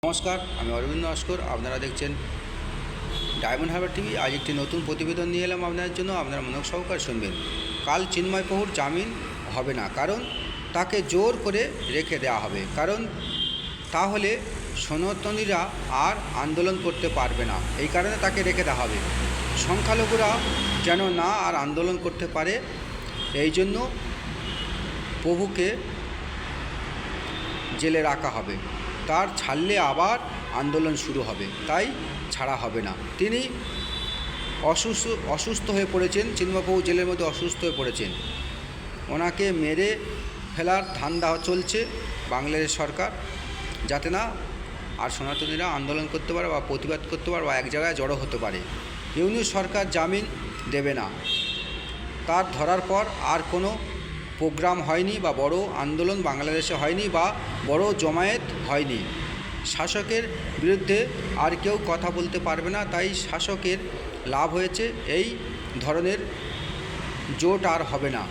নমস্কার, আমি অরবিন্দ নস্কর। আপনারা দেখছেন ডায়মন্ড হারবার টিভি। আজ একটি নতুন প্রতিবেদন নিয়ে এলাম আপনাদের জন্য। আপনারা মনোযোগ সহকারে শুনবেন। কাল চিন্ময় প্রভুর জামিন হবে না, কারণ তাকে জোর করে রেখে দেওয়া হবে। কারণ তাহলে সনাতনীরা আর আন্দোলন করতে পারবে না, এই কারণে তাকে রেখে দেওয়া হবে। সংখ্যালঘুরা যেন না আর আন্দোলন করতে পারে, এই জন্য প্রভুকে জেলে রাখা হবে। তার ছাড়লে আবার আন্দোলন শুরু হবে, তাই ছাড়া হবে না। তিনি অসুস্থ হয়ে পড়েছেন। চিন্ময়প্রভু জেলের মধ্যে অসুস্থ হয়ে পড়েছেন। ওনাকে মেরে ফেলার ধান্দা চলছে বাংলাদেশ সরকার, যাতে না আর সনাতনীরা আন্দোলন করতে পারে বা প্রতিবাদ করতে পারে বা এক জায়গায় জড়ো হতে পারে। ইউনিশ সরকার জামিন দেবে না। তার ধরার পর আর কোনো প্রোগ্রাম হয়নি বা বড় আন্দোলন বাংলাদেশে হয়নি বা বড় জমায়েত হয়নি। শাসকের বিরুদ্ধে আর কেউ কথা বলতে পারবে না, তাই শাসকের লাভ হয়েছে। এই ধরনের জোট আর হবে না।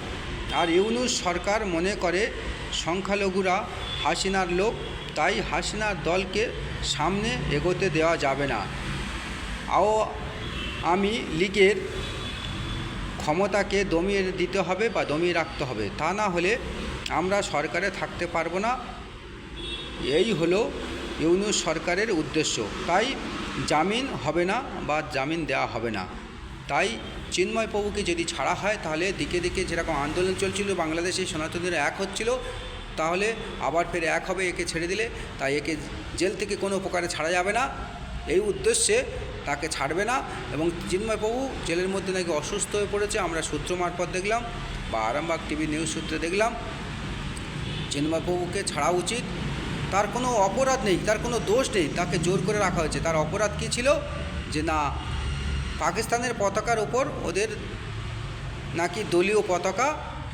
আর ইউনূস সরকার মনে করে সংখ্যালঘুরা হাসিনার লোক, তাই হাসিনার দলকে সামনে এগোতে দেওয়া যাবে না। আওয়ামী লীগের ক্ষমতাকে দমিয়ে দিতে হবে বা দমিয়ে রাখতে হবে, তা না হলে আমরা সরকারে থাকতে পারবো না। এই হলো ইউনূস সরকারের উদ্দেশ্য। তাই জামিন হবে না বা জামিন দেওয়া হবে না। তাই চিন্ময় প্রভুকে যদি ছাড়া হয়, তাহলে দিকে দিকে যেরকম আন্দোলন চলছিল বাংলাদেশে, সনাতনীরা এক হচ্ছিল, তাহলে আবার ফের এক হবে একে ছেড়ে দিলে। তাই একে জেল থেকে কোনো প্রকারে ছাড়া যাবে না, এই উদ্দেশ্যে তাকে ছাড়বে না। এবং চিন্ময় প্রভু জেলের মধ্যে নাকি অসুস্থ হয়ে পড়েছে, আমরা সূত্র মারফত দেখলাম বা আরামবাগ টিভি নিউজ সূত্রে দেখলাম। চিন্ময় প্রভুকে ছাড়া উচিত। তার কোনো অপরাধ নেই, তার কোনো দোষ নেই, তাকে জোর করে রাখা হয়েছে। তার অপরাধ কী ছিল? যে না, পাকিস্তানের পতাকার ওপর ওদের নাকি দলীয় পতাকা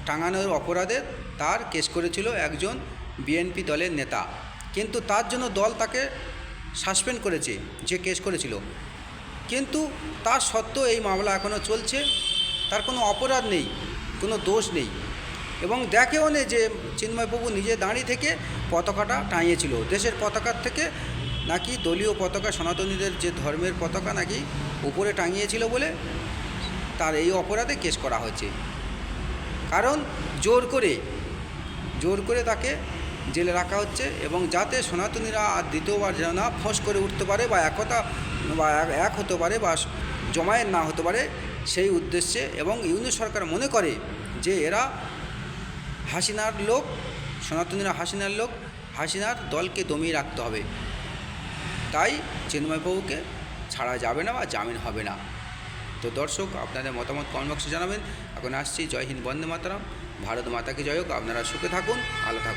টাঙানোর অপরাধে তার কেস করেছিল একজন বিএনপি দলের নেতা। কিন্তু তার জন্য দল তাকে সাসপেন্ড করেছে, যে কেস করেছিল। কিন্তু তার সত্ত্বেও এই মামলা এখনও চলছে। তার কোনো অপরাধ নেই, কোনো দোষ নেই। এবং দেখেও নেই যে চিন্ময়প্রভু নিজে দাঁড়িয়ে থেকে পতাকাটা টাঙিয়েছিল। দেশের পতাকার থেকে নাকি দলীয় পতাকা, সনাতনীদের যে ধর্মের পতাকা নাকি উপরে টাঙিয়েছিল বলে তার এই অপরাধে কেস করা হয়েছে। কারণ জোর করে তাকে জেলে রাখা হচ্ছে, এবং যাতে সনাতনীরা আর দ্বিতীয়বার যেন না ফোঁস করে উঠতে পারে বা এক হতে পারে বা জমায়েত না হতে পারে, সেই উদ্দেশ্যে। এবং ইউনূস সরকার মনে করে যে এরা হাসিনার লোক, সনাতনীরা হাসিনার লোক, হাসিনার দলকে দমিয়ে রাখতে হবে। তাই চিন্ময়প্রভুকে ছাড়া যাবে না বা জামিন হবে না। তো দর্শক, আপনাদের মতামত কমেন্ট বক্সে জানাবেন। এখন আসছি। জয় হিন্দ, বন্দে মাতরম, ভারত মাতাকে জয় হোক। আপনারা সুখে থাকুন, ভালো থাকুন।